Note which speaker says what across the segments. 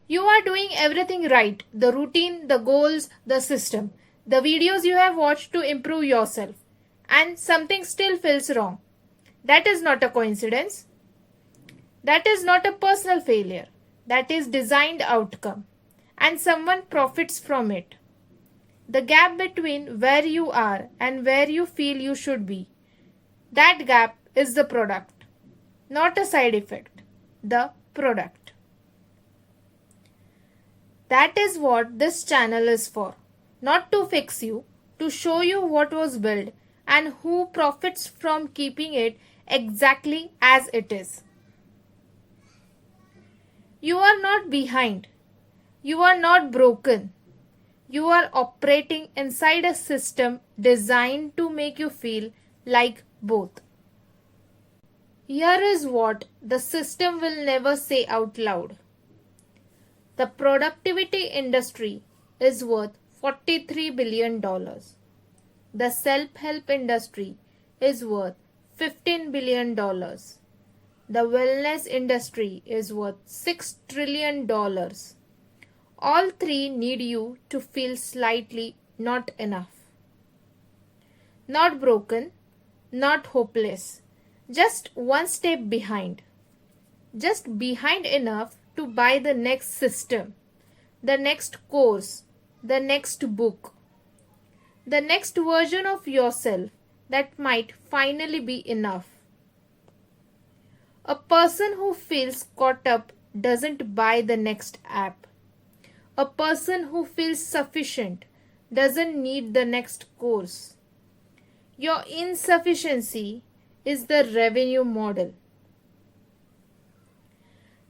Speaker 1: You are doing everything right. The routine, the goals, the system. The videos you have watched to improve yourself. And something still feels wrong. That is not a coincidence. That is not a personal failure. That is designed outcome. And someone profits from it. The gap between where you are and where you feel you should be. That gap is the product. Not a side effect. The product. That is what this channel is for. Not to fix you, to show you what was built and who profits from keeping it exactly as it is. You are not behind. You are not broken. You are operating inside a system designed to make you feel like both. Here is what the system will never say out loud. The productivity industry is worth $43 billion. The self-help industry is worth $15 billion. The wellness industry is worth $6 trillion. All three need you to feel slightly not enough. Not broken, not hopeless, just one step behind. Just behind enough to buy the next system, the next course, the next book, the next version of yourself that might finally be enough. A person who feels caught up doesn't buy the next app. A person who feels sufficient doesn't need the next course. Your insufficiency is the revenue model.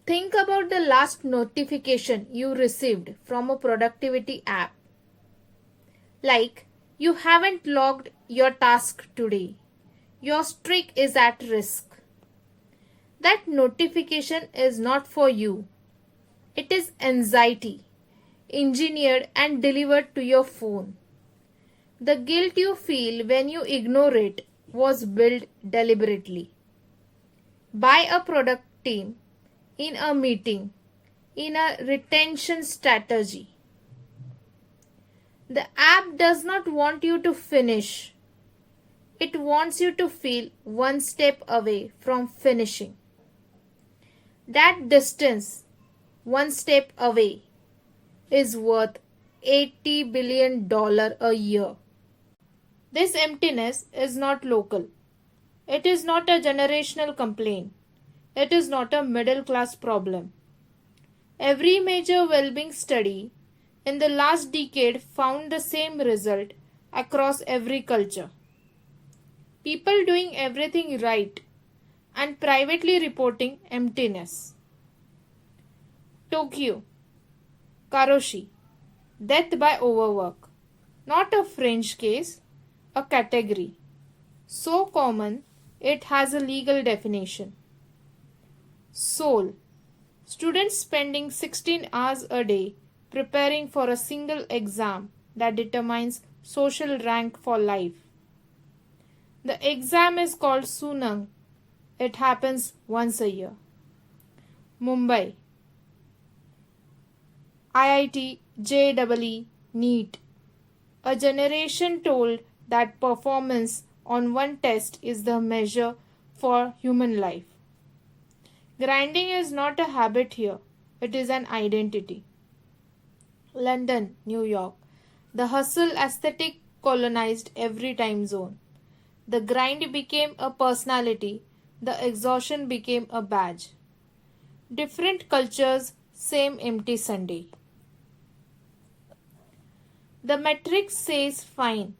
Speaker 1: Think about the last notification you received from a productivity app. Like, you haven't logged your task today. Your streak is at risk. That notification is not for you. It is anxiety, engineered and delivered to your phone. The guilt you feel when you ignore it was built deliberately by a product team, in a meeting, in a retention strategy. The app does not want you to finish. It wants you to feel one step away from finishing. That distance, one step away, is worth $80 billion a year. This emptiness is not local. It is not a generational complaint. It is not a middle class problem. Every major well-being study in the last decade found the same result across every culture. People doing everything right and privately reporting emptiness. Tokyo, Karoshi, death by overwork. Not a fringe case, a category. So common it has a legal definition. Soul. Students spending 16 hours a day preparing for a single exam that determines social rank for life. The exam is called Sunang. It happens once a year. Mumbai. IIT, JEE, NEET. A generation told that performance on one test is the measure for human life. Grinding is not a habit here, it is an identity. London, New York. The hustle aesthetic colonized every time zone. The grind became a personality, the exhaustion became a badge. Different cultures, same empty Sunday. The metric says fine,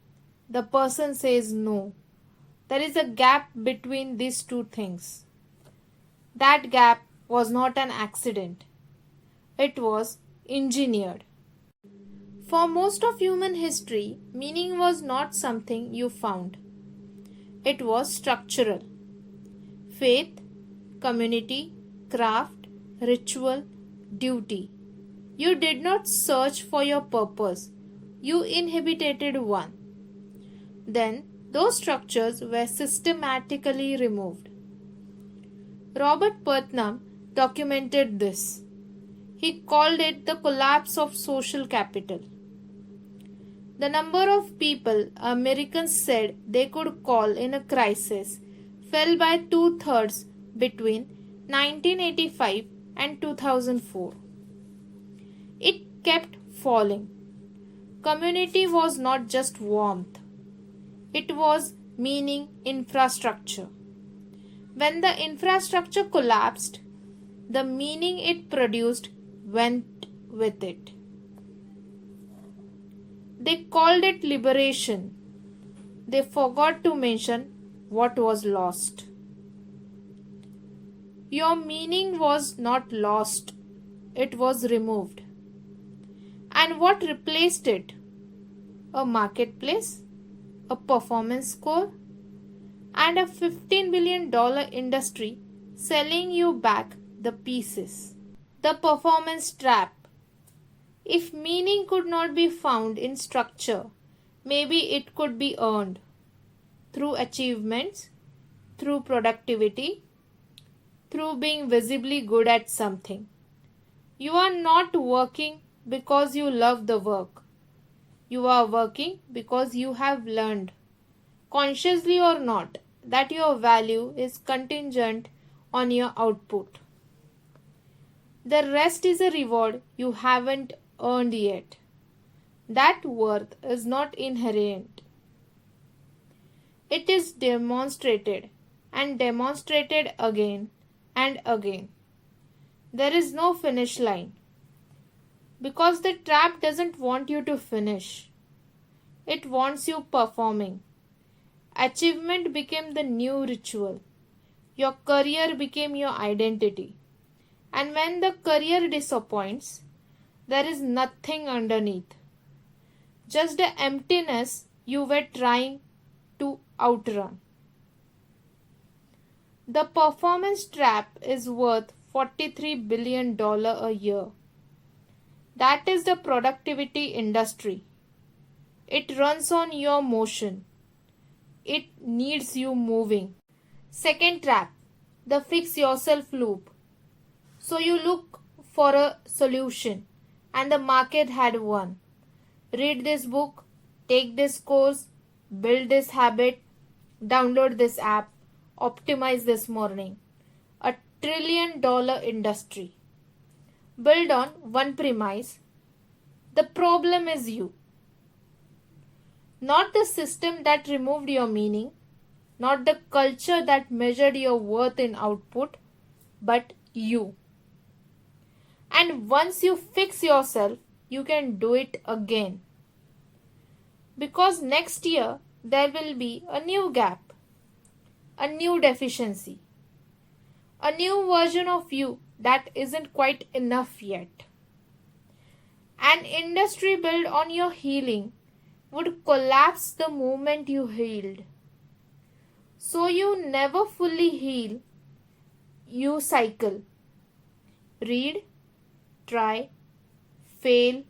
Speaker 1: the person says no. There is a gap between these two things. That gap was not an accident. It was engineered. For most of human history, meaning was not something you found. It was structural. Faith, community, craft, ritual, duty. You did not search for your purpose. You inhabited one. Then those structures were systematically removed. Robert Putnam documented this. He called it the collapse of social capital. The number of people Americans said they could call in a crisis fell by two-thirds between 1985 and 2004. It kept falling. Community was not just warmth, it was meaning infrastructure. When the infrastructure collapsed, the meaning it produced went with it. They called it liberation. They forgot to mention what was lost. Your meaning was not lost, it was removed. And what replaced it? A marketplace, a performance score, and a $15 billion industry selling you back the pieces. The performance trap. If meaning could not be found in structure, maybe it could be earned through achievements, through productivity, through being visibly good at something. You are not working because you love the work. You are working because you have learned, consciously or not, that your value is contingent on your output. The rest is a reward you haven't earned yet. That worth is not inherent. It is demonstrated and demonstrated again and again. There is no finish line. Because the trap doesn't want you to finish. It wants you performing. Achievement became the new ritual. Your career became your identity. And when the career disappoints, there is nothing underneath. Just the emptiness you were trying to outrun. The performance trap is worth $43 billion a year. That is the productivity industry. It runs on your motion. It needs you moving. Second trap, the fix yourself loop. So you look for a solution and the market had one. Read this book, take this course, build this habit, download this app, optimize this morning. A $1 trillion industry. Build on one premise. The problem is you. Not the system that removed your meaning, not the culture that measured your worth in output, but you. And once you fix yourself, you can do it again. Because next year there will be a new gap, a new deficiency, a new version of you that isn't quite enough yet. An industry built on your healing would collapse the moment you healed. So you never fully heal, you cycle. Read, try, fail,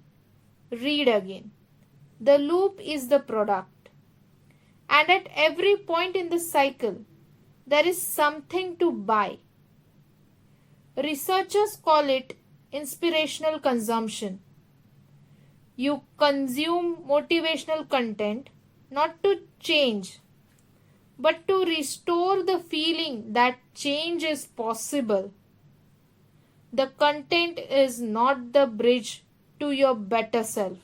Speaker 1: read again. The loop is the product. And at every point in the cycle, there is something to buy. Researchers call it inspirational consumption. You consume motivational content not to change, but to restore the feeling that change is possible. The content is not the bridge to your better self.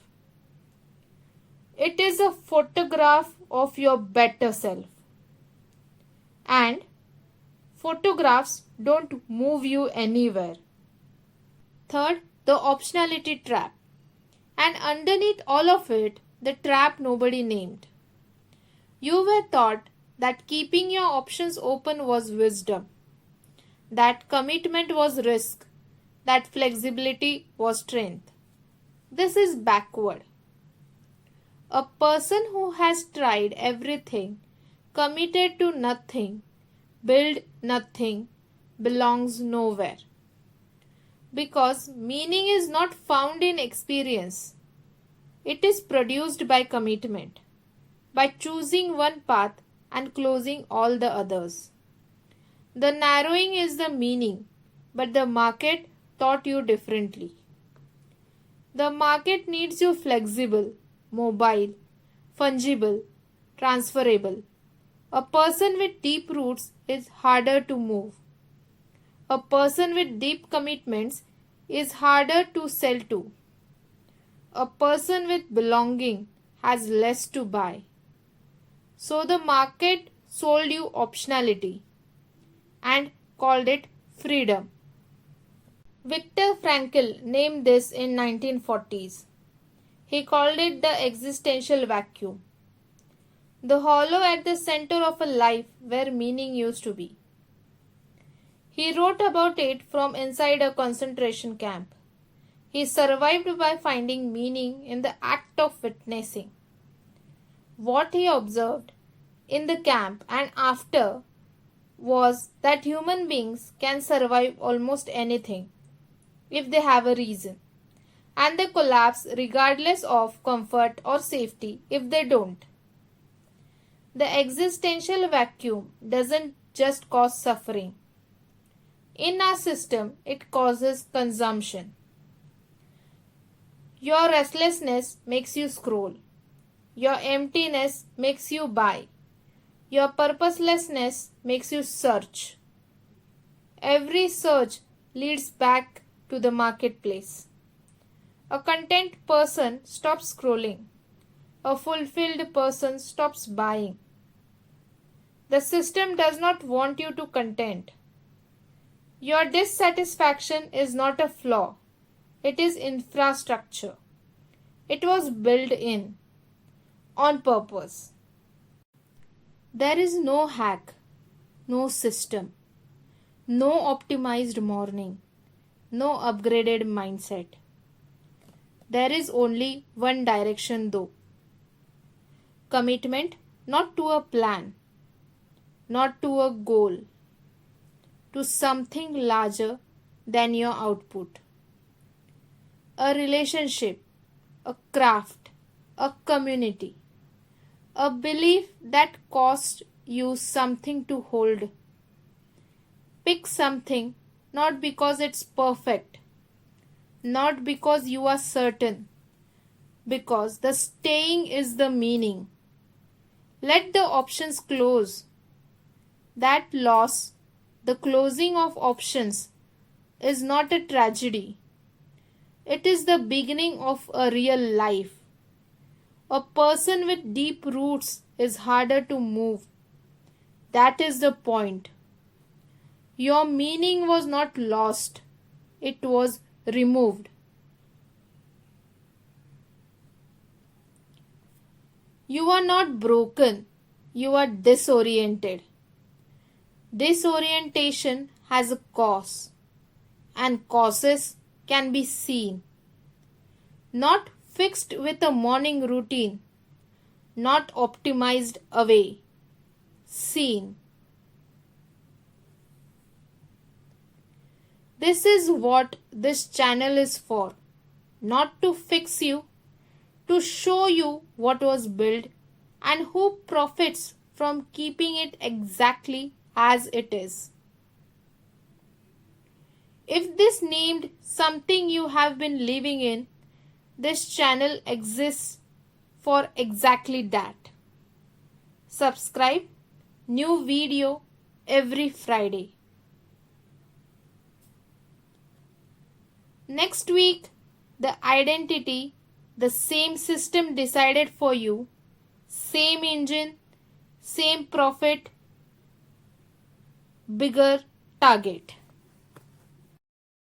Speaker 1: It is a photograph of your better self. And photographs don't move you anywhere. Third, the optionality trap. And underneath all of it, the trap nobody named. You were taught that keeping your options open was wisdom, that commitment was risk, that flexibility was strength. This is backward. A person who has tried everything, committed to nothing, built nothing, belongs nowhere. Because meaning is not found in experience. It is produced by commitment, by choosing one path and closing all the others. The narrowing is the meaning, but the market taught you differently. The market needs you flexible, mobile, fungible, transferable. A person with deep roots is harder to move. A person with deep commitments is harder to sell to. A person with belonging has less to buy. So the market sold you optionality and called it freedom. Viktor Frankl named this in 1940s. He called it the existential vacuum, the hollow at the center of a life where meaning used to be. He wrote about it from inside a concentration camp. He survived by finding meaning in the act of witnessing. What he observed in the camp and after was that human beings can survive almost anything if they have a reason, and they collapse regardless of comfort or safety if they don't. The existential vacuum doesn't just cause suffering. In our system, it causes consumption. Your restlessness makes you scroll. Your emptiness makes you buy. Your purposelessness makes you search. Every search leads back to the marketplace. A content person stops scrolling. A fulfilled person stops buying. The system does not want you to content. Your dissatisfaction is not a flaw. It is infrastructure. It was built in on purpose. There is no hack, no system, no optimized morning, no upgraded mindset. There is only one direction though. Commitment not to a plan, not to a goal, to something larger than your output. A relationship, a craft, a community, a belief that costs you something to hold. Pick something not because it's perfect, not because you are certain, because the staying is the meaning. Let the options close. That loss, the closing of options, is not a tragedy. It is the beginning of a real life. A person with deep roots is harder to move. That is the point. Your meaning was not lost. It was removed. You are not broken. You are disoriented. Disorientation has a cause, and causes can be seen. Not fixed with a morning routine, not optimized away. Seen. This is what this channel is for. Not to fix you, to show you what was built and who profits from keeping it exactly as it is. If this named something you have been living in, this channel exists for exactly that. Subscribe, new video every Friday. Next week, the identity, the same system decided for you, same engine, same profit, bigger target.